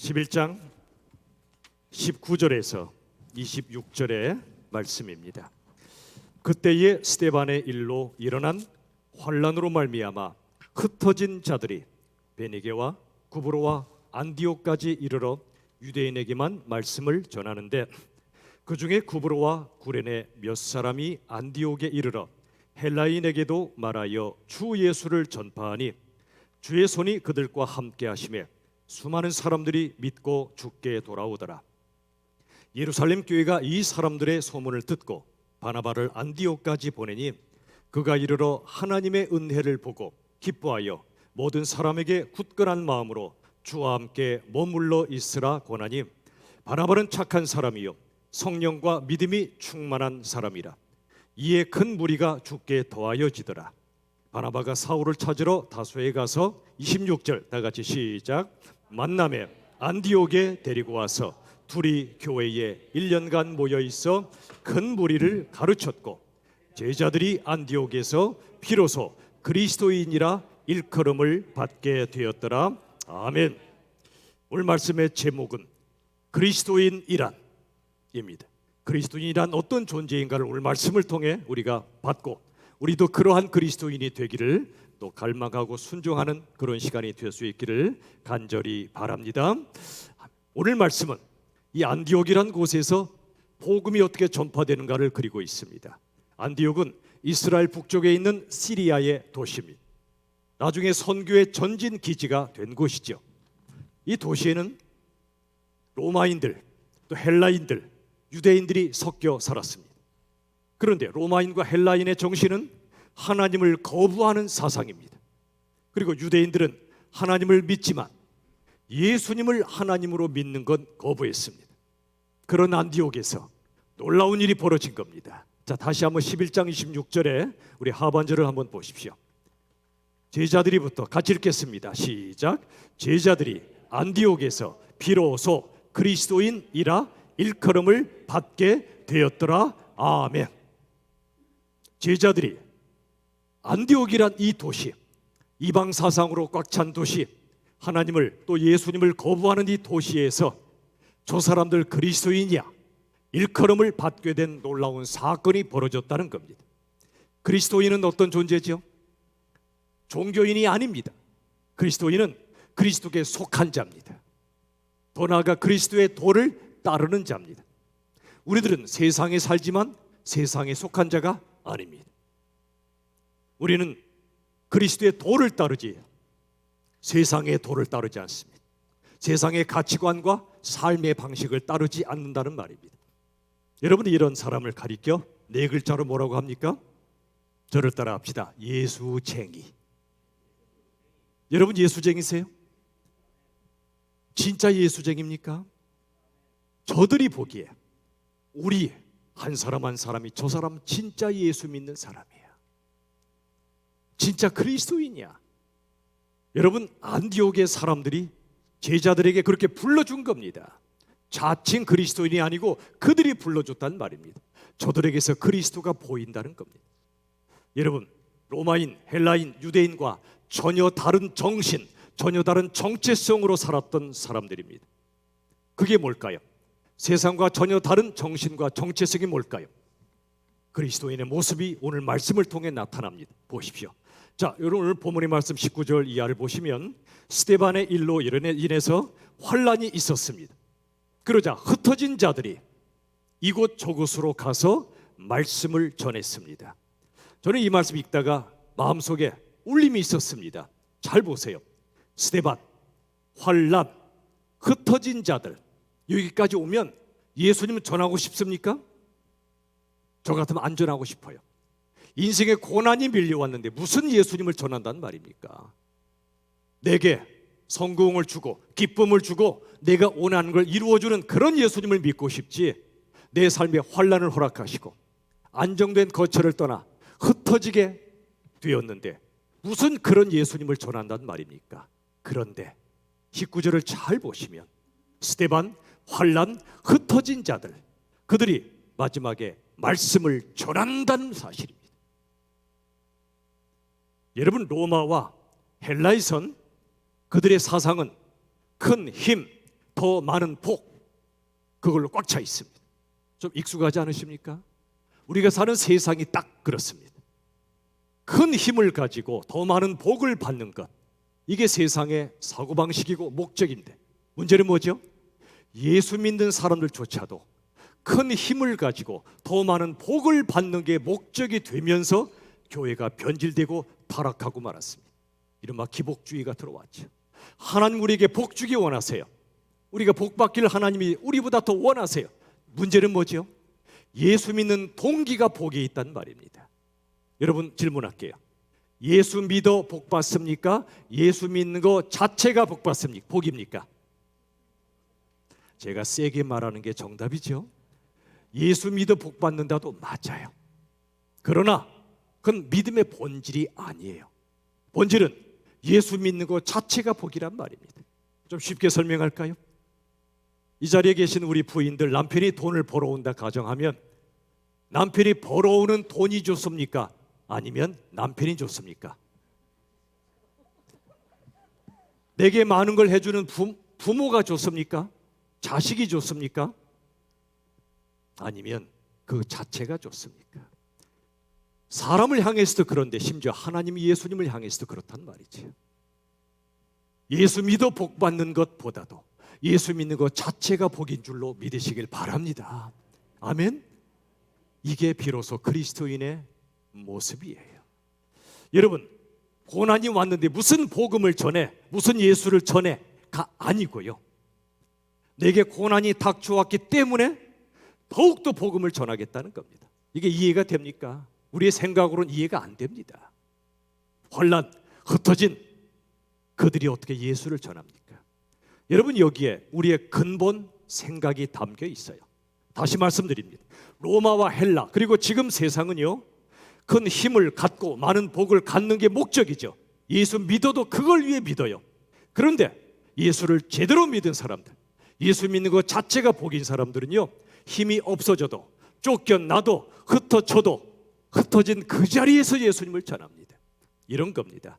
11장 19절에서 26절의 말씀입니다. 그때에 스데반의 일로 일어난 환란으로 말미암아 흩어진 자들이 베니게와 구브로와 안디옥까지 이르러 유대인에게만 말씀을 전하는데, 그 중에 구브로와 구레네 몇 사람이 안디옥에 이르러 헬라인에게도 말하여 주 예수를 전파하니 주의 손이 그들과 함께 하심에 수많은 사람들이 믿고 주께 돌아오더라. 예루살렘 교회가 이 사람들의 소문을 듣고 바나바를 안디옥까지 보내니 그가 이르러 하나님의 은혜를 보고 기뻐하여 모든 사람에게 굳건한 마음으로 주와 함께 머물러 있으라 권하니, 바나바는 착한 사람이요 성령과 믿음이 충만한 사람이라. 이에 큰 무리가 주께 더하여지더라. 바나바가 사울을 찾으러 다소에 가서 26절 다 같이 시작. 만남에 안디옥에 데리고 와서 둘이 교회에 1년간 모여 있어 큰 무리를 가르쳤고, 제자들이 안디옥에서 비로소 그리스도인이라 일컬음을 받게 되었더라. 아멘. 오늘 말씀의 제목은 그리스도인이란입니다. 그리스도인이란 어떤 존재인가를 오늘 말씀을 통해 우리가 받고, 우리도 그러한 그리스도인이 되기를 또 갈망하고 순종하는 그런 시간이 될 수 있기를 간절히 바랍니다. 오늘 말씀은 이 안디옥이란 곳에서 복음이 어떻게 전파되는가를 그리고 있습니다. 안디옥은 이스라엘 북쪽에 있는 시리아의 도시입니다. 나중에 선교의 전진 기지가 된 곳이죠. 이 도시에는 로마인들, 또 헬라인들, 유대인들이 섞여 살았습니다. 그런데 로마인과 헬라인의 정신은 하나님을 거부하는 사상입니다. 그리고 유대인들은 하나님을 믿지만 예수님을 하나님으로 믿는 건 거부했습니다. 그런 안디옥에서 놀라운 일이 벌어진 겁니다. 자, 다시 한번 11장 26절에 우리 하반절을 한번 보십시오. 제자들이부터 같이 읽겠습니다. 시작. 제자들이 안디옥에서 비로소 그리스도인이라 일컬음을 받게 되었더라. 아멘. 제자들이 안디옥이란 이 도시, 이방 사상으로 꽉 찬 도시, 하나님을 또 예수님을 거부하는 이 도시에서 저 사람들 그리스도인이야 일컬음을 받게 된 놀라운 사건이 벌어졌다는 겁니다. 그리스도인은 어떤 존재죠? 종교인이 아닙니다. 그리스도인은 그리스도께 속한 자입니다. 더 나아가 그리스도의 도를 따르는 자입니다. 우리들은 세상에 살지만 세상에 속한 자가 아닙니다. 우리는 그리스도의 도를 따르지 세상의 도를 따르지 않습니다. 세상의 가치관과 삶의 방식을 따르지 않는다는 말입니다. 여러분이 이런 사람을 가리켜 네 글자로 뭐라고 합니까? 저를 따라 합시다. 예수쟁이. 여러분 예수쟁이세요? 진짜 예수쟁입니까? 저들이 보기에 우리 한 사람 한 사람이 저 사람 진짜 예수 믿는 사람이야, 진짜 그리스도인이야. 여러분 안디옥의 사람들이 제자들에게 그렇게 불러준 겁니다. 자칭 그리스도인이 아니고 그들이 불러줬다는 말입니다. 저들에게서 그리스도가 보인다는 겁니다. 여러분 로마인, 헬라인, 유대인과 전혀 다른 정신, 전혀 다른 정체성으로 살았던 사람들입니다. 그게 뭘까요? 세상과 전혀 다른 정신과 정체성이 뭘까요? 그리스도인의 모습이 오늘 말씀을 통해 나타납니다. 보십시오. 자, 여러분 오늘 본문의 말씀 19절 이하를 보시면 스데반의 일로 인해서 환란이 있었습니다. 그러자 흩어진 자들이 이곳 저곳으로 가서 말씀을 전했습니다. 저는 이 말씀 읽다가 마음속에 울림이 있었습니다. 잘 보세요. 스데반, 환란, 흩어진 자들, 여기까지 오면 예수님은 전하고 싶습니까? 저 같으면 안 전하고 싶어요. 인생의 고난이 밀려왔는데 무슨 예수님을 전한다는 말입니까? 내게 성공을 주고 기쁨을 주고 내가 원하는 걸 이루어주는 그런 예수님을 믿고 싶지, 내 삶에 환난을 허락하시고 안정된 거처를 떠나 흩어지게 되었는데 무슨 그런 예수님을 전한다는 말입니까? 그런데 19절을 잘 보시면 스데반, 환난, 흩어진 자들, 그들이 마지막에 말씀을 전한다는 사실입니다. 여러분 로마와 헬라에선 그들의 사상은 큰 힘, 더 많은 복, 그걸로 꽉 차 있습니다. 좀 익숙하지 않으십니까? 우리가 사는 세상이 딱 그렇습니다. 큰 힘을 가지고 더 많은 복을 받는 것, 이게 세상의 사고방식이고 목적인데, 문제는 뭐죠? 예수 믿는 사람들조차도 큰 힘을 가지고 더 많은 복을 받는 게 목적이 되면서 교회가 변질되고 타락하고 말았습니다. 이른바 기복주의가 들어왔죠. 하나님 우리에게 복 주기 원하세요. 우리가 복 받기를 하나님이 우리보다 더 원하세요. 문제는 뭐죠? 예수 믿는 동기가 복에 있단 말입니다. 여러분 질문할게요. 예수 믿어 복 받습니까? 예수 믿는 거 자체가 복 받습니까? 복입니까? 제가 세게 말하는 게 정답이죠. 예수 믿어 복 받는다도 맞아요. 그러나 그건 믿음의 본질이 아니에요. 본질은 예수 믿는 것 자체가 복이란 말입니다. 좀 쉽게 설명할까요? 이 자리에 계신 우리 부인들, 남편이 돈을 벌어온다 가정하면 남편이 벌어오는 돈이 좋습니까? 아니면 남편이 좋습니까? 내게 많은 걸 해주는 부모가 좋습니까? 자식이 좋습니까? 아니면 그 자체가 좋습니까? 사람을 향해서도 그런데 심지어 하나님 예수님을 향해서도 그렇단 말이죠. 예수 믿어 복 받는 것보다도 예수 믿는 것 자체가 복인 줄로 믿으시길 바랍니다. 아멘. 이게 비로소 그리스도인의 모습이에요. 여러분, 고난이 왔는데 무슨 복음을 전해, 무슨 예수를 전해가 아니고요, 내게 고난이 닥쳐왔기 때문에 더욱더 복음을 전하겠다는 겁니다. 이게 이해가 됩니까? 우리의 생각으로는 이해가 안 됩니다. 혼란, 흩어진 그들이 어떻게 예수를 전합니까? 여러분, 여기에 우리의 근본 생각이 담겨 있어요. 다시 말씀드립니다. 로마와 헬라 그리고 지금 세상은요, 큰 힘을 갖고 많은 복을 갖는 게 목적이죠. 예수 믿어도 그걸 위해 믿어요. 그런데 예수를 제대로 믿은 사람들, 예수 믿는 것 자체가 복인 사람들은요, 힘이 없어져도 쫓겨나도 흩어져도 흩어진 그 자리에서 예수님을 전합니다. 이런 겁니다.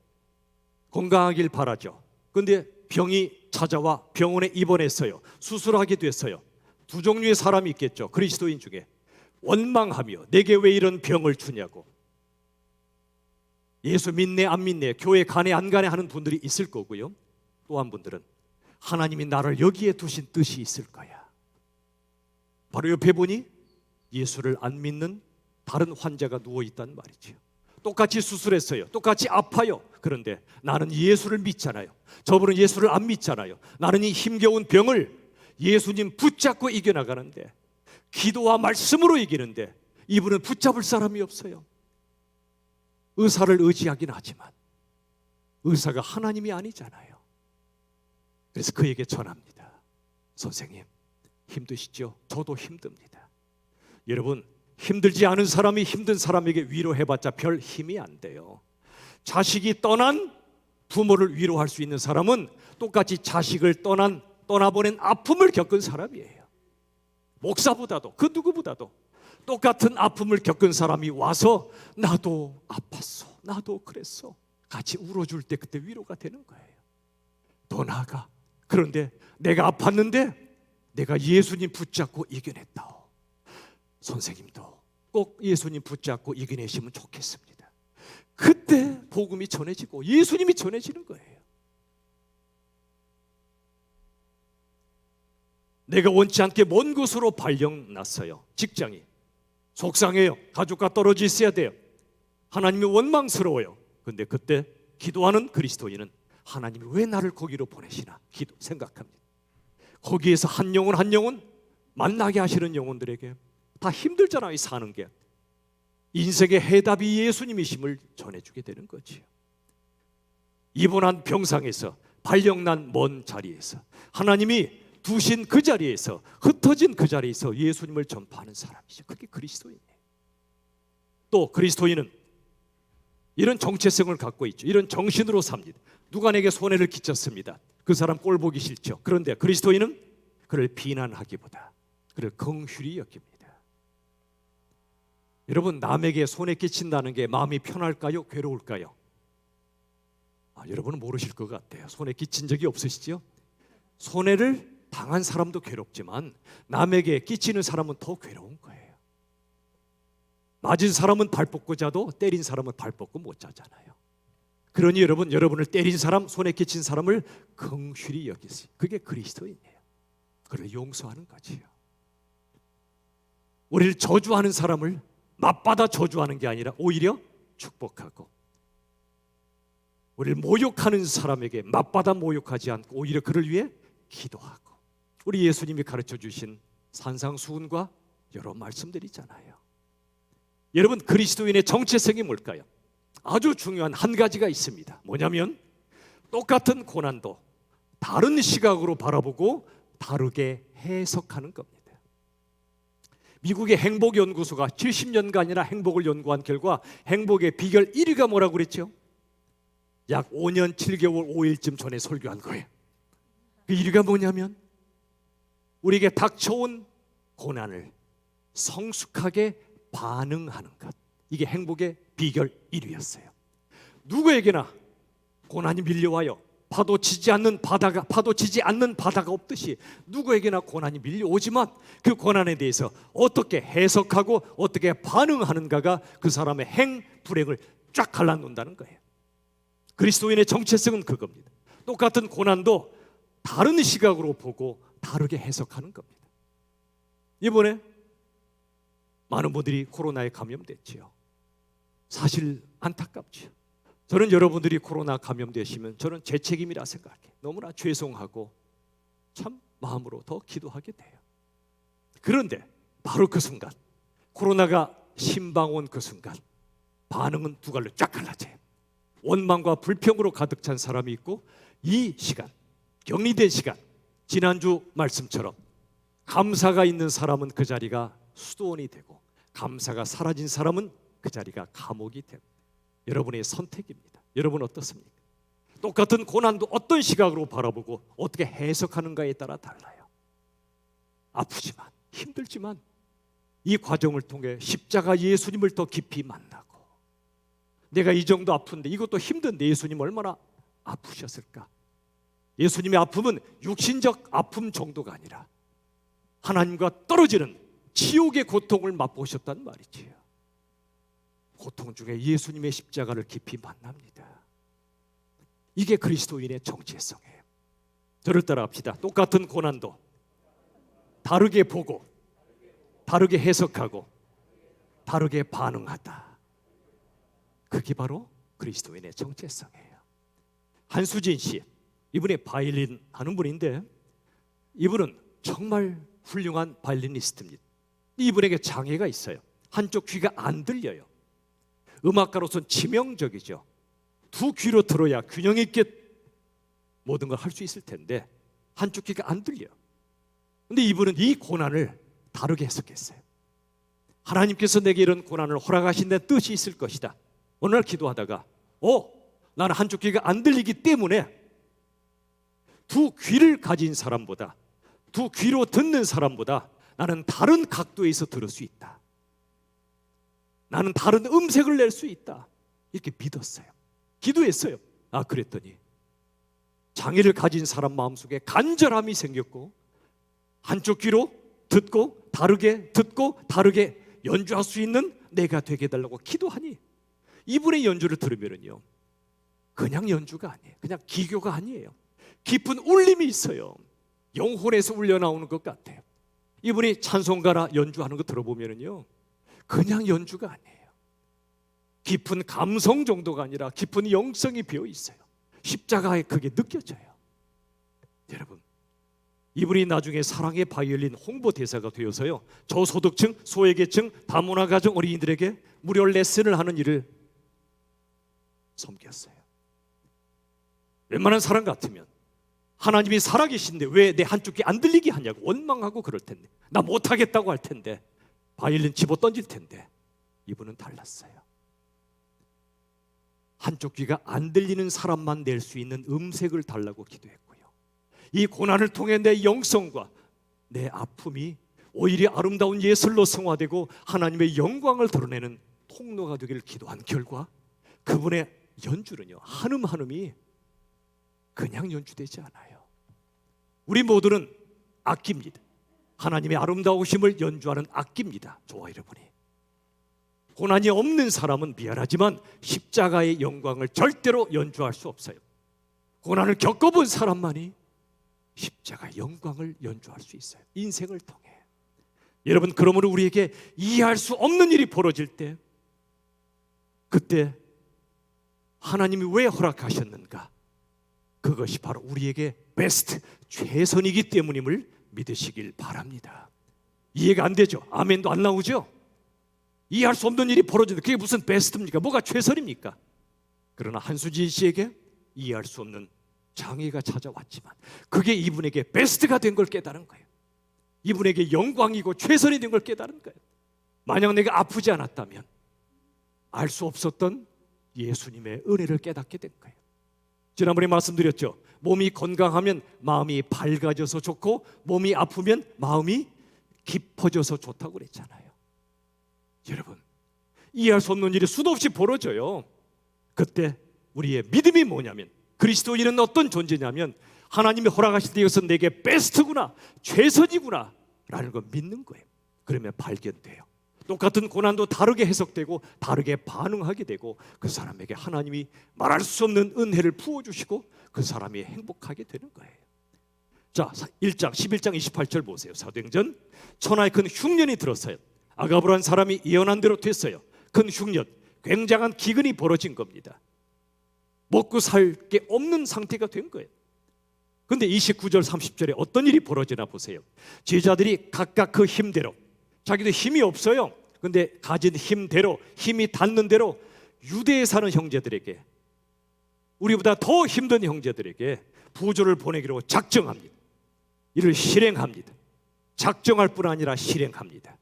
건강하길 바라죠. 그런데 병이 찾아와 병원에 입원했어요. 수술하게 됐어요. 두 종류의 사람이 있겠죠. 그리스도인 중에 원망하며 내게 왜 이런 병을 주냐고, 예수 믿네 안 믿네, 교회 가네 안 가네 하는 분들이 있을 거고요. 또 한 분들은 하나님이 나를 여기에 두신 뜻이 있을 거야. 바로 옆에 보니 예수를 안 믿는 다른 환자가 누워있단 말이죠. 똑같이 수술했어요. 똑같이 아파요. 그런데 나는 예수를 믿잖아요. 저분은 예수를 안 믿잖아요. 나는 이 힘겨운 병을 예수님 붙잡고 이겨나가는데, 기도와 말씀으로 이기는데 이분은 붙잡을 사람이 없어요. 의사를 의지하긴 하지만 의사가 하나님이 아니잖아요. 그래서 그에게 전합니다. 선생님, 힘드시죠? 저도 힘듭니다. 여러분, 힘들지 않은 사람이 힘든 사람에게 위로해봤자 별 힘이 안 돼요. 자식이 떠난 부모를 위로할 수 있는 사람은 똑같이 자식을 떠나보낸 아픔을 겪은 사람이에요. 목사보다도 그 누구보다도 똑같은 아픔을 겪은 사람이 와서 나도 아팠어, 나도 그랬어, 같이 울어줄 때 그때 위로가 되는 거예요. 더 나아가, 그런데 내가 아팠는데 내가 예수님 붙잡고 이겨냈다. 선생님도 꼭 예수님 붙잡고 이겨내시면 좋겠습니다. 그때 복음이 전해지고 예수님이 전해지는 거예요. 내가 원치 않게 먼 곳으로 발령났어요. 직장이 속상해요. 가족과 떨어져 있어야 돼요. 하나님이 원망스러워요. 그런데 그때 기도하는 그리스도인은 하나님이 왜 나를 거기로 보내시나 생각합니다. 거기에서 한 영혼 한 영혼 만나게 하시는 영혼들에게 다 힘들잖아요. 사는 게. 인생의 해답이 예수님이심을 전해주게 되는 거지요. 입원한 병상에서, 발령난 먼 자리에서, 하나님이 두신 그 자리에서, 흩어진 그 자리에서 예수님을 전파하는 사람이죠. 그게 그리스도인이에요. 또 그리스도인은 이런 정체성을 갖고 있죠. 이런 정신으로 삽니다. 누가 내게 손해를 끼쳤습니다. 그 사람 꼴 보기 싫죠. 그런데 그리스도인은 그를 비난하기보다 그를 긍휼히 여깁니다. 여러분, 남에게 손해 끼친다는 게 마음이 편할까요? 괴로울까요? 여러분은 모르실 것 같아요. 손해 끼친 적이 없으시죠? 손해를 당한 사람도 괴롭지만 남에게 끼치는 사람은 더 괴로운 거예요. 맞은 사람은 발 뻗고 자도 때린 사람은 발 뻗고 못 자잖아요. 그러니 여러분을 때린 사람, 손에 끼친 사람을 긍휼히 여기세요. 그게 그리스도인이에요. 그를 용서하는 거지요. 우리를 저주하는 사람을 맞받아 저주하는 게 아니라 오히려 축복하고, 우리를 모욕하는 사람에게 맞받아 모욕하지 않고 오히려 그를 위해 기도하고, 우리 예수님이 가르쳐 주신 산상수훈과 여러 말씀들이 있잖아요. 여러분, 그리스도인의 정체성이 뭘까요? 아주 중요한 한 가지가 있습니다. 뭐냐면 똑같은 고난도 다른 시각으로 바라보고 다르게 해석하는 겁니다. 미국의 행복연구소가 70년간이나 행복을 연구한 결과 행복의 비결 1위가 뭐라고 그랬죠? 약 5년 7개월 5일쯤 전에 설교한 거예요. 그 1위가 뭐냐면 우리에게 닥쳐온 고난을 성숙하게 반응하는 것. 이게 행복의 비결 1위였어요. 누구에게나 고난이 밀려와요. 파도치지 않는 바다가 없듯이 누구에게나 고난이 밀려오지만 그 고난에 대해서 어떻게 해석하고 어떻게 반응하는가가 그 사람의 행불행을 쫙 갈라놓는다는 거예요. 그리스도인의 정체성은 그겁니다. 똑같은 고난도 다른 시각으로 보고 다르게 해석하는 겁니다. 이번에 많은 분들이 코로나에 감염됐지요. 사실 안타깝지요. 저는 여러분들이 코로나 감염되시면 저는 제 책임이라 생각해요. 너무나 죄송하고 참 마음으로 더 기도하게 돼요. 그런데 바로 그 순간, 코로나가 신방 온 그 순간 반응은 두 갈로 쫙 갈라져요. 원망과 불평으로 가득 찬 사람이 있고, 이 시간, 격리된 시간, 지난주 말씀처럼 감사가 있는 사람은 그 자리가 수도원이 되고, 감사가 사라진 사람은 그 자리가 감옥이 됩니다. 여러분의 선택입니다. 여러분 어떻습니까? 똑같은 고난도 어떤 시각으로 바라보고 어떻게 해석하는가에 따라 달라요. 아프지만, 힘들지만 이 과정을 통해 십자가 예수님을 더 깊이 만나고, 내가 이 정도 아픈데 이것도 힘든데 예수님 얼마나 아프셨을까? 예수님의 아픔은 육신적 아픔 정도가 아니라 하나님과 떨어지는 지옥의 고통을 맛보셨단 말이지요. 고통 중에 예수님의 십자가를 깊이 만납니다. 이게 그리스도인의 정체성이에요. 저를 따라합시다. 똑같은 고난도 다르게 보고 다르게 해석하고 다르게 반응하다. 그게 바로 그리스도인의 정체성이에요. 한수진 씨, 이분이 바이올린 하는 분인데 이분은 정말 훌륭한 바이올리니스트입니다. 이분에게 장애가 있어요. 한쪽 귀가 안 들려요. 음악가로서는 치명적이죠. 두 귀로 들어야 균형 있게 모든 걸 할 수 있을 텐데 한쪽 귀가 안 들려요. 근데 이분은 이 고난을 다르게 해석했어요. 하나님께서 내게 이런 고난을 허락하신 데 뜻이 있을 것이다. 어느 날 기도하다가 나는 한쪽 귀가 안 들리기 때문에 두 귀를 가진 사람보다, 두 귀로 듣는 사람보다 나는 다른 각도에서 들을 수 있다. 나는 다른 음색을 낼 수 있다. 이렇게 믿었어요. 기도했어요. 그랬더니 장애를 가진 사람 마음속에 간절함이 생겼고, 한쪽 귀로 듣고 다르게 연주할 수 있는 내가 되게 해달라고 기도하니 이분의 연주를 들으면요, 그냥 연주가 아니에요. 그냥 기교가 아니에요. 깊은 울림이 있어요. 영혼에서 울려 나오는 것 같아요. 이분이 찬송가나 연주하는 거 들어보면요, 그냥 연주가 아니에요. 깊은 감성 정도가 아니라 깊은 영성이 배어 있어요. 십자가에 그게 느껴져요. 여러분, 이분이 나중에 사랑의 바이올린 홍보 대사가 되어서요, 저소득층, 소외계층, 다문화 가정 어린이들에게 무료 레슨을 하는 일을 섬겼어요. 웬만한 사람 같으면 하나님이 살아계신데 왜 내 한쪽 귀 안 들리게 하냐고 원망하고 그럴 텐데, 나 못하겠다고 할 텐데, 바이올린 집어 던질 텐데, 이분은 달랐어요. 한쪽 귀가 안 들리는 사람만 낼 수 있는 음색을 달라고 기도했고요, 이 고난을 통해 내 영성과 내 아픔이 오히려 아름다운 예술로 성화되고 하나님의 영광을 드러내는 통로가 되기를 기도한 결과 그분의 연주는요, 한음 한음이 그냥 연주되지 않아요. 우리 모두는 악기입니다. 하나님의 아름다우심을 연주하는 악기입니다. 저와 여러분이. 고난이 없는 사람은 미안하지만 십자가의 영광을 절대로 연주할 수 없어요. 고난을 겪어본 사람만이 십자가의 영광을 연주할 수 있어요. 인생을 통해. 여러분, 그러므로 우리에게 이해할 수 없는 일이 벌어질 때, 그때 하나님이 왜 허락하셨는가? 그것이 바로 우리에게 베스트, 최선이기 때문임을 믿으시길 바랍니다. 이해가 안 되죠? 아멘도 안 나오죠? 이해할 수 없는 일이 벌어지는데 그게 무슨 베스트입니까? 뭐가 최선입니까? 그러나 한수진 씨에게 이해할 수 없는 장애가 찾아왔지만 그게 이분에게 베스트가 된 걸 깨달은 거예요. 이분에게 영광이고 최선이 된 걸 깨달은 거예요. 만약 내가 아프지 않았다면 알 수 없었던 예수님의 은혜를 깨닫게 된 거예요. 지난번에 말씀드렸죠. 몸이 건강하면 마음이 밝아져서 좋고 몸이 아프면 마음이 깊어져서 좋다고 그랬잖아요. 여러분, 이해할 수 없는 일이 수도 없이 벌어져요. 그때 우리의 믿음이 뭐냐면, 그리스도인은 어떤 존재냐면 하나님이 허락하실 때 이것은 내게 베스트구나, 최선이구나 라는 걸 믿는 거예요. 그러면 발견돼요. 똑같은 고난도 다르게 해석되고 다르게 반응하게 되고 그 사람에게 하나님이 말할 수 없는 은혜를 부어주시고 그 사람이 행복하게 되는 거예요. 자, 1장 11장 28절 보세요. 사도행전. 천하에 큰 흉년이 들었어요. 아가브라는 사람이 예언한 대로 됐어요. 큰 흉년, 굉장한 기근이 벌어진 겁니다. 먹고 살 게 없는 상태가 된 거예요. 근데 29절 30절에 어떤 일이 벌어지나 보세요. 제자들이 각각 그 힘대로, 자기도 힘이 없어요. 근데 가진 힘대로, 힘이 닿는 대로 유대에 사는 형제들에게, 우리보다 더 힘든 형제들에게 부조를 보내기로 작정합니다. 이를 실행합니다. 작정할 뿐 아니라 실행합니다.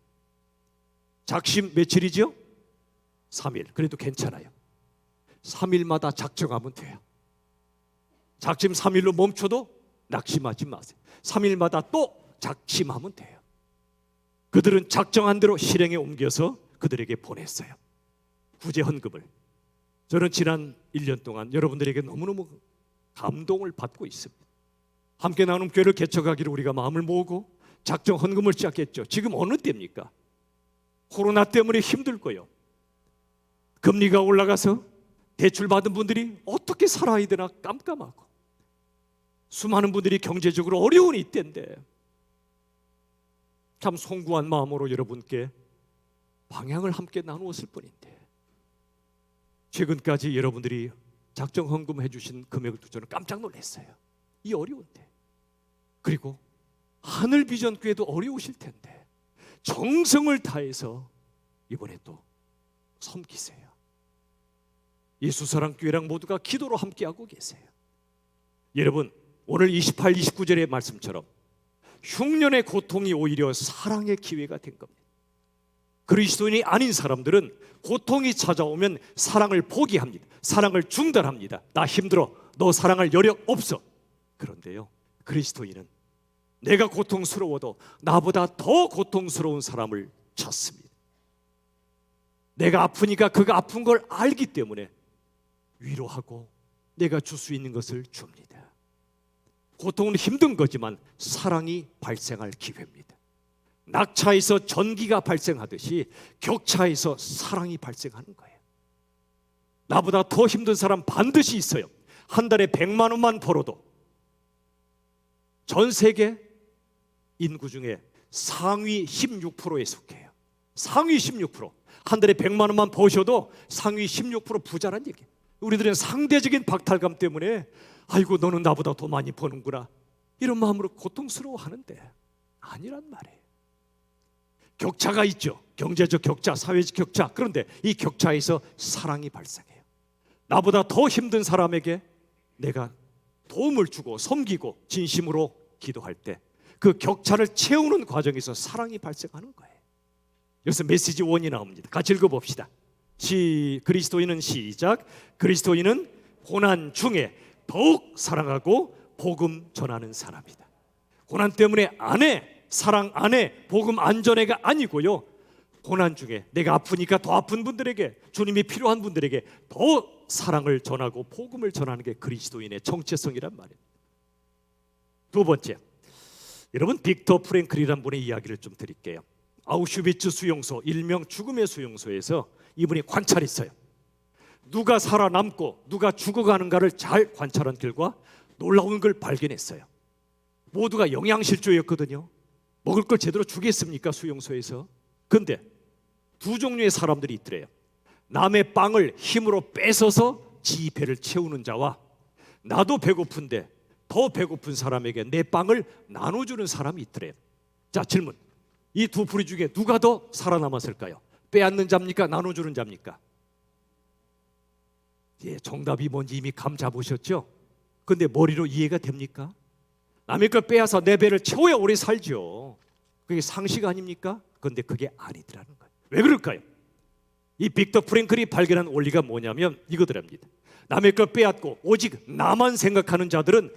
작심 며칠이죠? 3일. 그래도 괜찮아요. 3일마다 작정하면 돼요. 작심 3일로 멈춰도 낙심하지 마세요. 3일마다 또 작심하면 돼요. 그들은 작정한 대로 실행에 옮겨서 그들에게 보냈어요. 구제 헌금을. 저는 지난 1년 동안 여러분들에게 너무너무 감동을 받고 있습니다. 함께 나누는 교회를 개척하기로 우리가 마음을 모으고 작정 헌금을 시작했죠. 지금 어느 때입니까? 코로나 때문에 힘들고요. 금리가 올라가서 대출 받은 분들이 어떻게 살아야 되나 깜깜하고, 수많은 분들이 경제적으로 어려운 이때인데 참 송구한 마음으로 여러분께 방향을 함께 나누었을 뿐인데, 최근까지 여러분들이 작정 헌금해 주신 금액을 두고 저는 깜짝 놀랐어요. 이 어려운데. 그리고 하늘 비전 교회도 어려우실 텐데 정성을 다해서 이번에 또 섬기세요. 예수사랑교회랑 모두가 기도로 함께하고 계세요. 여러분, 오늘 28, 29절의 말씀처럼 흉년의 고통이 오히려 사랑의 기회가 된 겁니다. 그리스도인이 아닌 사람들은 고통이 찾아오면 사랑을 포기합니다. 사랑을 중단합니다. 나 힘들어, 너 사랑할 여력 없어. 그런데요, 그리스도인은 내가 고통스러워도 나보다 더 고통스러운 사람을 찾습니다. 내가 아프니까 그가 아픈 걸 알기 때문에 위로하고 내가 줄 수 있는 것을 줍니다. 고통은 힘든 거지만 사랑이 발생할 기회입니다. 낙차에서 전기가 발생하듯이 격차에서 사랑이 발생하는 거예요. 나보다 더 힘든 사람 반드시 있어요. 한 달에 100만 원만 벌어도 전 세계 인구 중에 상위 16%에 속해요. 상위 16%. 한 달에 100만 원만 버셔도 상위 16% 부자란 얘기예요. 우리들은 상대적인 박탈감 때문에 아이고 너는 나보다 더 많이 버는구나 이런 마음으로 고통스러워하는데 아니란 말이에요. 격차가 있죠. 경제적 격차, 사회적 격차. 그런데 이 격차에서 사랑이 발생해요. 나보다 더 힘든 사람에게 내가 도움을 주고 섬기고 진심으로 기도할 때 그 격차를 채우는 과정에서 사랑이 발생하는 거예요. 여기서 메시지 1이 나옵니다. 같이 읽어봅시다. 그리스도인은 시작. 그리스도인은 고난 중에 더욱 사랑하고 복음 전하는 사람이다. 고난 때문에 안 해, 사랑 안 해, 복음 안 전해가 아니고요, 고난 중에 내가 아프니까 더 아픈 분들에게, 주님이 필요한 분들에게 더 사랑을 전하고 복음을 전하는 게 그리스도인의 정체성이란 말이에요. 두 번째, 여러분, 빅터 프랭클이라는 분의 이야기를 좀 드릴게요. 아우슈비츠 수용소, 일명 죽음의 수용소에서 이분이 관찰했어요. 누가 살아남고 누가 죽어가는가를 잘 관찰한 결과 놀라운 걸 발견했어요. 모두가 영양실조였거든요. 먹을 걸 제대로 주겠습니까, 수용소에서? 근데 두 종류의 사람들이 있더래요. 남의 빵을 힘으로 뺏어서 지 배를 채우는 자와, 나도 배고픈데 더 배고픈 사람에게 내 빵을 나눠주는 사람이 있더래요. 자, 질문. 이 두 부류 중에 누가 더 살아남았을까요? 빼앗는 자입니까? 나눠주는 자입니까? 예, 정답이 뭔지 이미 감 잡으셨죠? 근데 머리로 이해가 됩니까? 남의 걸 빼앗아 내 배를 채워야 오래 살죠. 그게 상식 아닙니까? 그런데 그게 아니더라는 거예요. 왜 그럴까요? 이 빅터 프랭클이 발견한 원리가 뭐냐면 이거더랍니다. 남의 걸 빼앗고 오직 나만 생각하는 자들은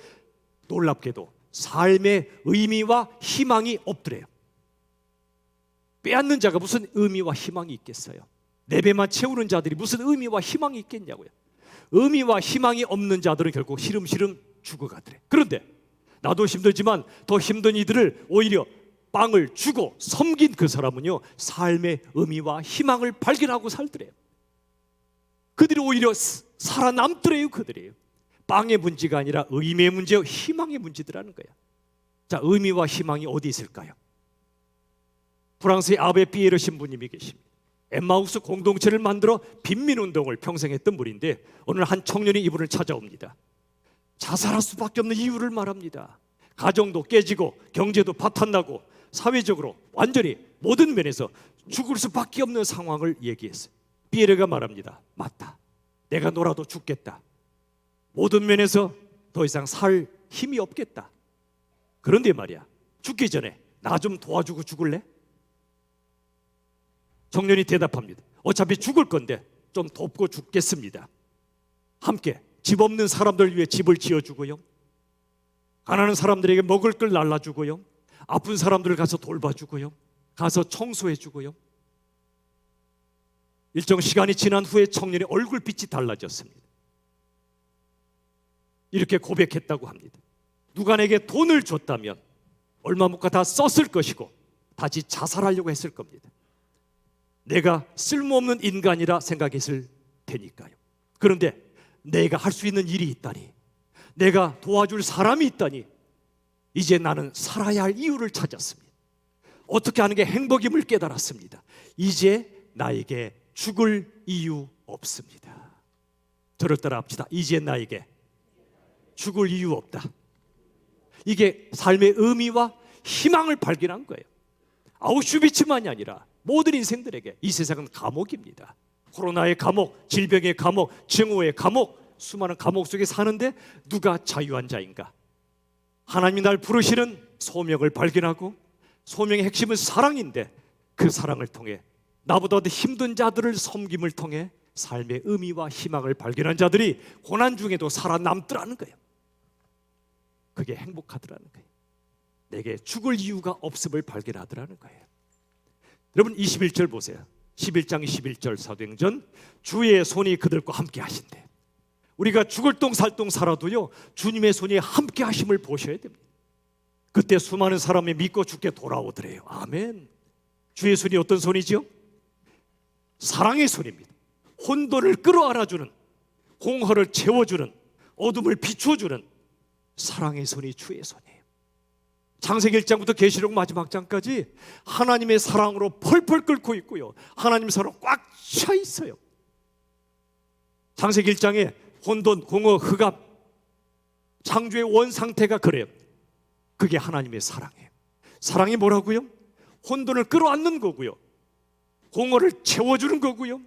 놀랍게도 삶의 의미와 희망이 없더래요. 빼앗는 자가 무슨 의미와 희망이 있겠어요? 내 배만 채우는 자들이 무슨 의미와 희망이 있겠냐고요. 의미와 희망이 없는 자들은 결국 시름시름 죽어가더래. 그런데 나도 힘들지만 더 힘든 이들을 오히려 빵을 주고 섬긴 그 사람은요, 삶의 의미와 희망을 발견하고 살더래요. 그들이 오히려 살아남더래요. 그들이에요. 빵의 문제가 아니라 의미의 문제요, 희망의 문제더라는 거야. 자, 의미와 희망이 어디 있을까요? 프랑스의 아베 피에르 신부님이 계십니다. 엠마우스 공동체를 만들어 빈민운동을 평생 했던 분인데, 어느 한 청년이 이분을 찾아옵니다. 자살할 수밖에 없는 이유를 말합니다. 가정도 깨지고 경제도 파탄나고 사회적으로 완전히 모든 면에서 죽을 수밖에 없는 상황을 얘기했어요. 피에르가 말합니다. 맞다, 내가 놀아도 죽겠다. 모든 면에서 더 이상 살 힘이 없겠다. 그런데 말이야, 죽기 전에 나 좀 도와주고 죽을래? 청년이 대답합니다. 어차피 죽을 건데 좀 돕고 죽겠습니다. 함께 집 없는 사람들 위해 집을 지어주고요, 가난한 사람들에게 먹을 걸 날라주고요, 아픈 사람들을 가서 돌봐주고요, 가서 청소해주고요. 일정 시간이 지난 후에 청년의 얼굴빛이 달라졌습니다. 이렇게 고백했다고 합니다. 누가 내게 돈을 줬다면 얼마 못 가 다 썼을 것이고 다시 자살하려고 했을 겁니다. 내가 쓸모없는 인간이라 생각했을 테니까요. 그런데 내가 할 수 있는 일이 있다니, 내가 도와줄 사람이 있다니, 이제 나는 살아야 할 이유를 찾았습니다. 어떻게 하는 게 행복임을 깨달았습니다. 이제 나에게 죽을 이유 없습니다. 저를 따라 합시다. 이제 나에게 죽을 이유 없다. 이게 삶의 의미와 희망을 발견한 거예요. 아우슈비츠만이 아니라 모든 인생들에게 이 세상은 감옥입니다. 코로나의 감옥, 질병의 감옥, 증오의 감옥, 수많은 감옥 속에 사는데 누가 자유한 자인가? 하나님이 날 부르시는 소명을 발견하고, 소명의 핵심은 사랑인데 그 사랑을 통해 나보다 더 힘든 자들을 섬김을 통해 삶의 의미와 희망을 발견한 자들이 고난 중에도 살아남더라는 거예요. 그게 행복하더라는 거예요. 내게 죽을 이유가 없음을 발견하더라는 거예요. 여러분, 21절 보세요. 11장 21절 사도행전, 주의 손이 그들과 함께 하신대. 우리가 죽을 똥 살 똥 살아도요, 주님의 손이 함께 하심을 보셔야 됩니다. 그때 수많은 사람이 믿고 죽게 돌아오더래요. 아멘. 주의 손이 어떤 손이죠? 사랑의 손입니다. 혼돈을 끌어안아주는, 공허를 채워주는, 어둠을 비추어주는 사랑의 손이 주의 손이에요. 창세기 1장부터 계시록 마지막 장까지 하나님의 사랑으로 펄펄 끓고 있고요, 하나님의 사랑으로 꽉 차 있어요. 창세기 1장에 혼돈, 공허, 흑암, 창조의 원 상태가 그래요. 그게 하나님의 사랑이에요. 사랑이 뭐라고요? 혼돈을 끌어안는 거고요, 공허를 채워주는 거고요,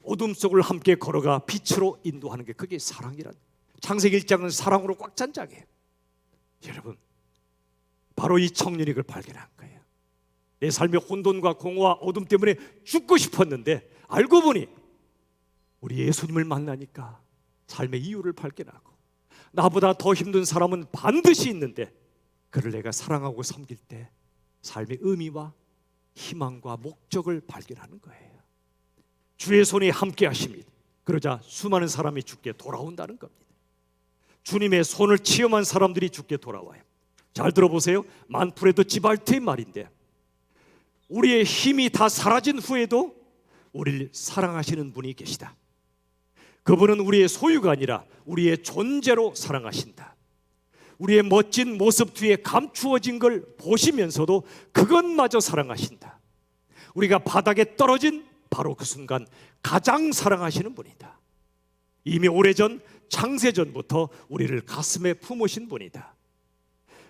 어둠 속을 함께 걸어가 빛으로 인도하는 게, 그게 사랑이란. 창세기 1장은 사랑으로 꽉 찬 장이에요. 여러분, 바로 이 청년이 그걸 발견한 거예요. 내 삶의 혼돈과 공허와 어둠 때문에 죽고 싶었는데 알고 보니 우리 예수님을 만나니까 삶의 이유를 발견하고, 나보다 더 힘든 사람은 반드시 있는데 그를 내가 사랑하고 섬길 때 삶의 의미와 희망과 목적을 발견하는 거예요. 주의 손이 함께 하십니다. 그러자 수많은 사람이 죽게 돌아온다는 겁니다. 주님의 손을 체험한 사람들이 죽게 돌아와요. 잘 들어보세요. 만풀에도 지발트의 말인데, 우리의 힘이 다 사라진 후에도 우리를 사랑하시는 분이 계시다. 그분은 우리의 소유가 아니라 우리의 존재로 사랑하신다. 우리의 멋진 모습 뒤에 감추어진 걸 보시면서도 그것마저 사랑하신다. 우리가 바닥에 떨어진 바로 그 순간 가장 사랑하시는 분이다. 이미 오래전 창세전부터 우리를 가슴에 품으신 분이다.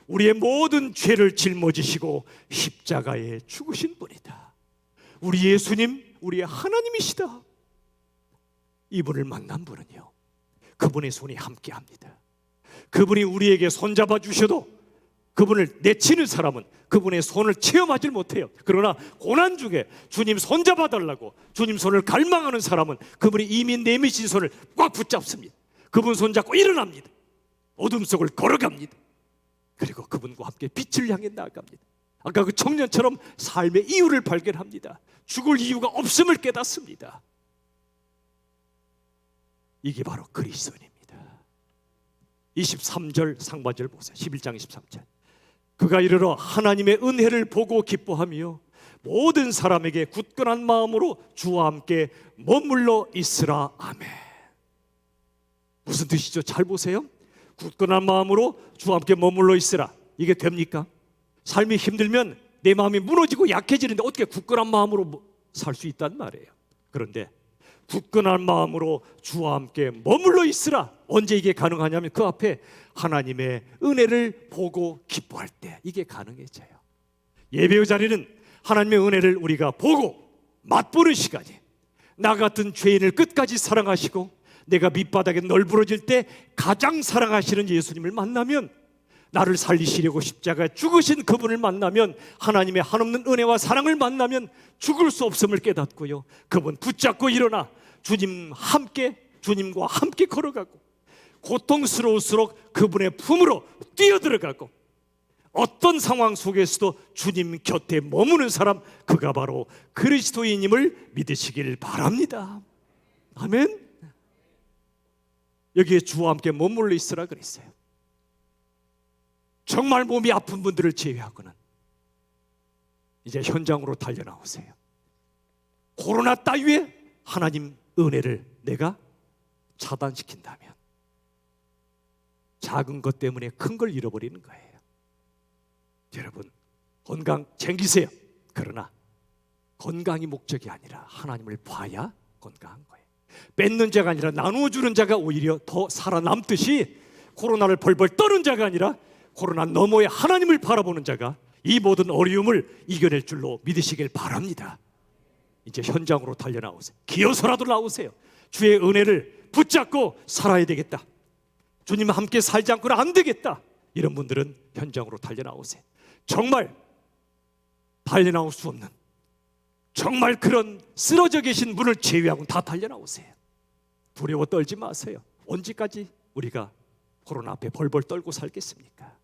우리의 모든 죄를 짊어지시고 십자가에 죽으신 분이다. 우리 예수님, 우리의 하나님이시다. 이분을 만난 분은요, 그분의 손이 함께합니다. 그분이 우리에게 손잡아 주셔도 그분을 내치는 사람은 그분의 손을 체험하지 못해요. 그러나 고난 중에 주님 손잡아 달라고 주님 손을 갈망하는 사람은 그분이 이미 내미신 손을 꽉 붙잡습니다. 그분 손잡고 일어납니다. 어둠 속을 걸어갑니다. 그리고 그분과 함께 빛을 향해 나아갑니다. 아까 그 청년처럼 삶의 이유를 발견합니다. 죽을 이유가 없음을 깨닫습니다. 이게 바로 그리스도인입니다. 23절 상반절 보세요. 11장 23절. 그가 이르러 하나님의 은혜를 보고 기뻐하며 모든 사람에게 굳건한 마음으로 주와 함께 머물러 있으라. 아멘. 무슨 뜻이죠? 잘 보세요. 굳건한 마음으로 주와 함께 머물러 있으라. 이게 됩니까? 삶이 힘들면 내 마음이 무너지고 약해지는데 어떻게 굳건한 마음으로 살 수 있단 말이에요. 그런데 굳건한 마음으로 주와 함께 머물러 있으라. 언제 이게 가능하냐면 그 앞에 하나님의 은혜를 보고 기뻐할 때 이게 가능해져요. 예배의 자리는 하나님의 은혜를 우리가 보고 맛보는 시간이, 나 같은 죄인을 끝까지 사랑하시고 내가 밑바닥에 널브러질 때 가장 사랑하시는 예수님을 만나면, 나를 살리시려고 십자가에 죽으신 그분을 만나면, 하나님의 한없는 은혜와 사랑을 만나면 죽을 수 없음을 깨닫고요, 그분 붙잡고 일어나 주님과 함께 걸어가고 고통스러울수록 그분의 품으로 뛰어들어가고 어떤 상황 속에서도 주님 곁에 머무는 사람, 그가 바로 그리스도인임을 믿으시길 바랍니다. 아멘. 여기에 주와 함께 머물러 있으라 그랬어요. 정말 몸이 아픈 분들을 제외하고는 이제 현장으로 달려나오세요. 코로나 따위에 하나님 은혜를 내가 차단시킨다면 작은 것 때문에 큰 걸 잃어버리는 거예요. 여러분, 건강 챙기세요. 그러나 건강이 목적이 아니라 하나님을 봐야 건강한 거예요. 뺏는 자가 아니라 나누어 주는 자가 오히려 더 살아남듯이, 코로나를 벌벌 떠는 자가 아니라 코로나 너머에 하나님을 바라보는 자가 이 모든 어려움을 이겨낼 줄로 믿으시길 바랍니다. 이제 현장으로 달려나오세요. 기어서라도 나오세요. 주의 은혜를 붙잡고 살아야 되겠다. 주님과 함께 살지 않고는 안 되겠다. 이런 분들은 현장으로 달려나오세요. 정말 달려나올 수 없는, 정말 그런 쓰러져 계신 분을 제외하고는 다 달려나오세요. 두려워 떨지 마세요. 언제까지 우리가 코로나 앞에 벌벌 떨고 살겠습니까?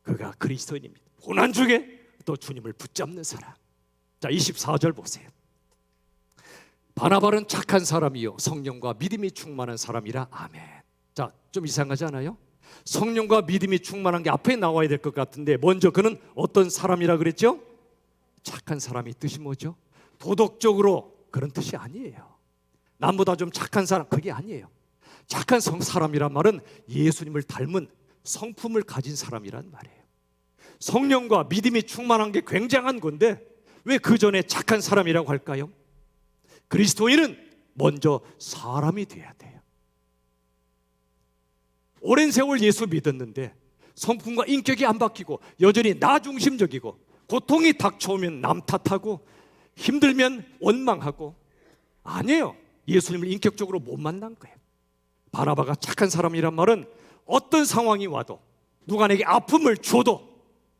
그가 그리스도인입니다. 고난 중에 또 주님을 붙잡는 사람. 자, 24절 보세요. 바나바는 착한 사람이요 성령과 믿음이 충만한 사람이라. 아멘. 자, 좀 이상하지 않아요? 성령과 믿음이 충만한 게 앞에 나와야 될 것 같은데, 먼저 그는 어떤 사람이라 그랬죠? 착한 사람이 뜻이 뭐죠? 도덕적으로 그런 뜻이 아니에요. 남보다 좀 착한 사람, 그게 아니에요. 착한 사람이란 말은 예수님을 닮은 성품을 가진 사람이란 말이에요. 성령과 믿음이 충만한 게 굉장한 건데 왜 그 전에 착한 사람이라고 할까요? 그리스도인은 먼저 사람이 돼야 돼요. 오랜 세월 예수 믿었는데 성품과 인격이 안 바뀌고 여전히 나 중심적이고, 고통이 닥쳐오면 남 탓하고 힘들면 원망하고, 아니에요. 예수님을 인격적으로 못 만난 거예요. 바나바가 착한 사람이란 말은 어떤 상황이 와도, 누가 내게 아픔을 줘도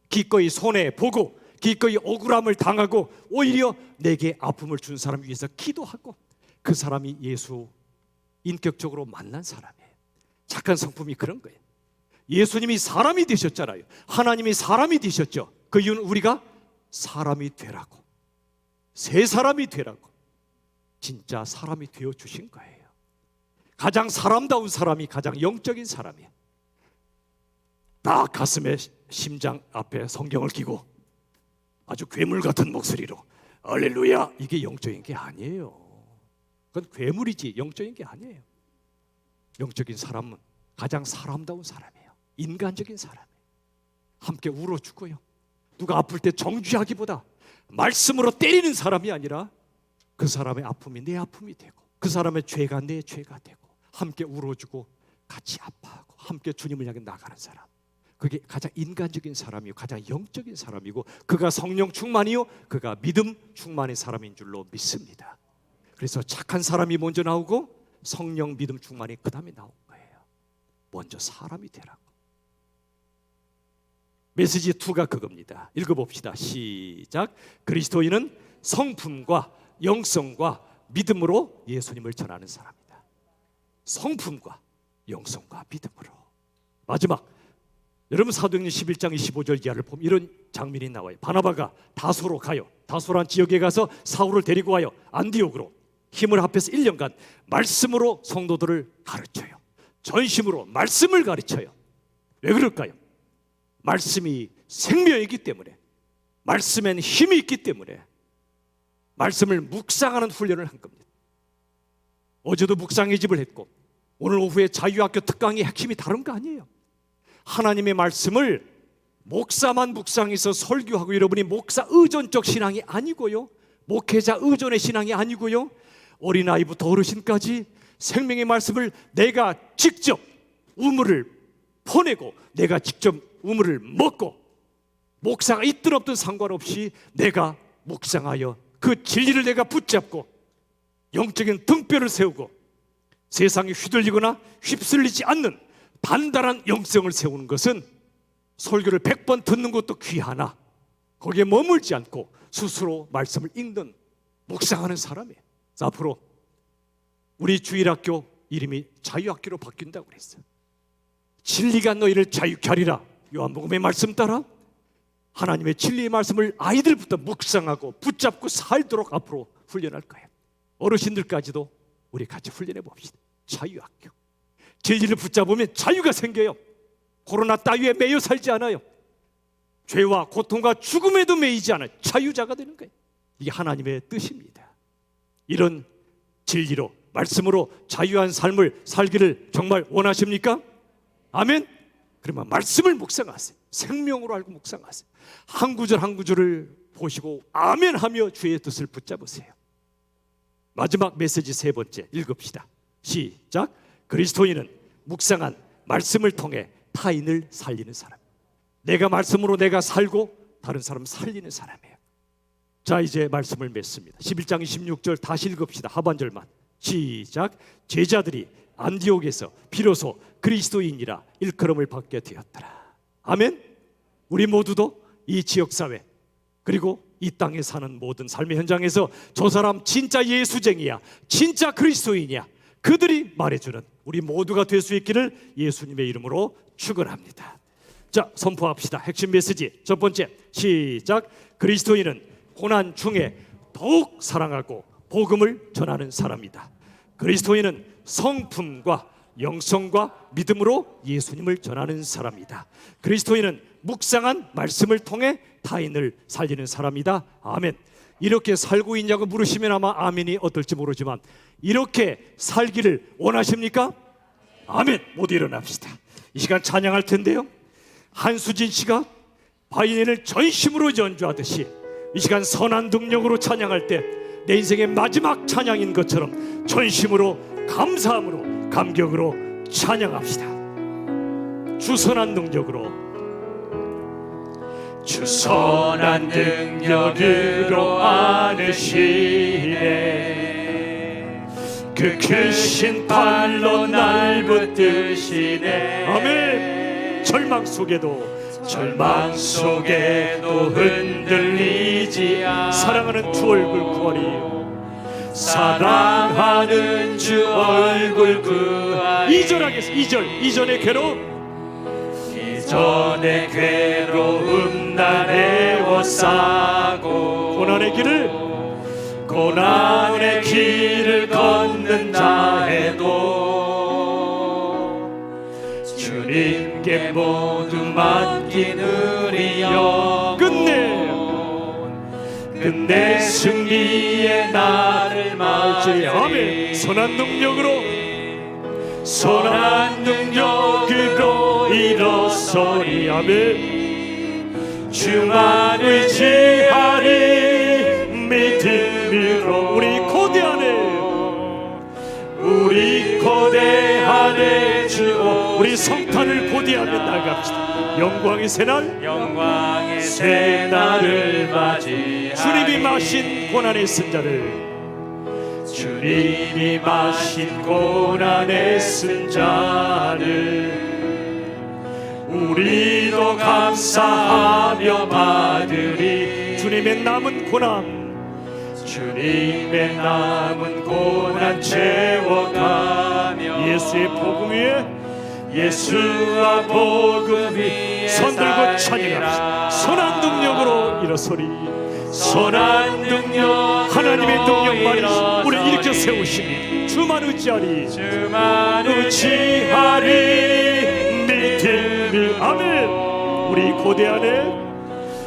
기꺼이 손해보고 기꺼이 억울함을 당하고 오히려 내게 아픔을 준 사람 위해서 기도하고, 그 사람이 예수 인격적으로 만난 사람이에요. 착한 성품이 그런 거예요. 예수님이 사람이 되셨잖아요. 하나님이 사람이 되셨죠. 그 이유는 우리가 사람이 되라고, 새 사람이 되라고 진짜 사람이 되어주신 거예요. 가장 사람다운 사람이 가장 영적인 사람이에요. 딱 가슴에 심장 앞에 성경을 끼고 아주 괴물 같은 목소리로 할렐루야, 이게 영적인 게 아니에요. 그건 괴물이지 영적인 게 아니에요. 영적인 사람은 가장 사람다운 사람이에요. 인간적인 사람이에요. 함께 울어주고요, 누가 아플 때 정죄하기보다 말씀으로 때리는 사람이 아니라 그 사람의 아픔이 내 아픔이 되고 그 사람의 죄가 내 죄가 되고 함께 울어주고 같이 아파하고 함께 주님을 향해 나가는 사람, 그게 가장 인간적인 사람이고 가장 영적인 사람이고 그가 성령 충만이요 그가 믿음 충만의 사람인 줄로 믿습니다. 그래서 착한 사람이 먼저 나오고 성령 믿음 충만이 그 다음에 나온 거예요. 먼저 사람이 되라고. 메시지 2가 그겁니다. 읽어봅시다. 시작. 그리스도인은 성품과 영성과 믿음으로 예수님을 전하는 사람이다. 성품과 영성과 믿음으로. 마지막, 여러분 사도행전 11장 25절 이하를 보면 이런 장면이 나와요. 바나바가 다소로 가요. 다소란 지역에 가서 사울을 데리고 와요. 안디옥으로 힘을 합해서 1년간 말씀으로 성도들을 가르쳐요. 전심으로 말씀을 가르쳐요. 왜 그럴까요? 말씀이 생명이기 때문에, 말씀엔 힘이 있기 때문에 말씀을 묵상하는 훈련을 한 겁니다. 어제도 묵상의 집을 했고 오늘 오후에 자유학교 특강의 핵심이 다른 거 아니에요. 하나님의 말씀을 목사만 묵상해서 설교하고, 여러분이 목사 의존적 신앙이 아니고요, 목회자 의존의 신앙이 아니고요, 어린아이부터 어르신까지 생명의 말씀을 내가 직접 우물을 퍼내고 내가 직접 우물을 먹고 목사가 있든 없든 상관없이 내가 묵상하여 그 진리를 내가 붙잡고 영적인 등뼈를 세우고 세상에 휘둘리거나 휩쓸리지 않는 단단한 영성을 세우는 것은 설교를 100번 듣는 것도 귀하나 거기에 머물지 않고 스스로 말씀을 읽는 묵상하는 사람이에요. 앞으로 우리 주일학교 이름이 자유학교로 바뀐다고 그랬어요. 진리가 너희를 자유케 하리라. 요한복음의 말씀 따라 하나님의 진리의 말씀을 아이들부터 묵상하고 붙잡고 살도록 앞으로 훈련할 거예요. 어르신들까지도 우리 같이 훈련해 봅시다. 자유학교. 진리를 붙잡으면 자유가 생겨요. 코로나 따위에 매여 살지 않아요. 죄와 고통과 죽음에도 매이지 않아요. 자유자가 되는 거예요. 이게 하나님의 뜻입니다. 이런 진리로 말씀으로 자유한 삶을 살기를 정말 원하십니까? 아멘. 그러면 말씀을 묵상하세요. 생명으로 알고 묵상하세요. 한 구절 한 구절을 보시고 아멘 하며 주의 뜻을 붙잡으세요. 마지막 메시지 3번째 읽읍시다. 시작. 그리스도인은 묵상한 말씀을 통해 타인을 살리는 사람. 내가 말씀으로 내가 살고 다른 사람 살리는 사람이에요. 자, 이제 말씀을 맺습니다. 11장 26절 다시 읽읍시다. 하반절만. 시작. 제자들이 안디옥에서 비로소 그리스도인이라 일컬음을 받게 되었더라. 아멘. 우리 모두도 이 지역사회 그리고 이 땅에 사는 모든 삶의 현장에서 저 사람 진짜 예수쟁이야, 진짜 그리스도인이야, 그들이 말해주는 우리 모두가 될 수 있기를 예수님의 이름으로 축원합니다. 자, 선포합시다. 핵심 메시지 첫 번째. 시작. 그리스도인은 고난 중에 더욱 사랑하고 복음을 전하는 사람이다. 그리스도인은 성품과 영성과 믿음으로 예수님을 전하는 사람이다. 그리스도인은 묵상한 말씀을 통해 타인을 살리는 사람이다. 아멘. 이렇게 살고 있냐고 물으시면 아마 아멘이 어떨지 모르지만 이렇게 살기를 원하십니까? 아멘. 모두 일어납시다. 이 시간 찬양할 텐데요, 한수진 씨가 바이올린을 전심으로 연주하듯이 이 시간 선한 능력으로 찬양할 때 내 인생의 마지막 찬양인 것처럼 전심으로 감사함으로 감격으로 찬양합시다. 주 선한 능력으로, 주 선한 능력으로 안으시네, 그 크신 팔로 날 붙드시네. 아멘. 절망 속에도 흔들리지 않아 사랑하는 주 얼굴 구하리. 사랑하는 주 얼굴 구하리. 2절 하겠습니다. 2절. 이전의 괴로움 나 애워싸고 고난의 길을 걷는다 해도 주님 주님께 모두 맡기느리여. 끝내 승리의 날을 맞이. 아멘. 선한 능력으로 일어서리. 아멘. 주만 의지하리 믿음으로. 우리 고대하네 주오. 우리 성탄을 고대하며 나갑시다. 영광의 새날을 맞이. 주님이 마신 고난의 쓴 자를 우리도 감사하며 받으리. 주님의 남은 고난 채워가며 예수와 복음 위에 손들고 찬양합시다. 선한 능력으로 일어서리. 하나님의 능력만이 우리를 일으켜 세우십니다. 주만 의지하리 믿음이. 아멘.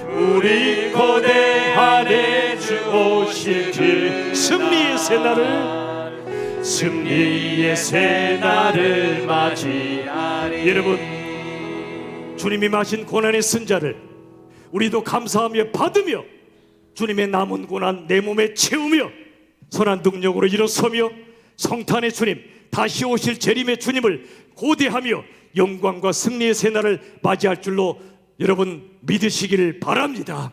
우리 고대하네 주 오실 길. 승리의 새날을 맞이하리. 여러분, 주님이 마신 고난의 쓴 자를 우리도 감사하며 받으며 주님의 남은 고난 내 몸에 채우며 선한 능력으로 일어서며 성탄의 주님, 다시 오실 재림의 주님을 고대하며 영광과 승리의 새날을 맞이할 줄로 여러분 믿으시기를 바랍니다.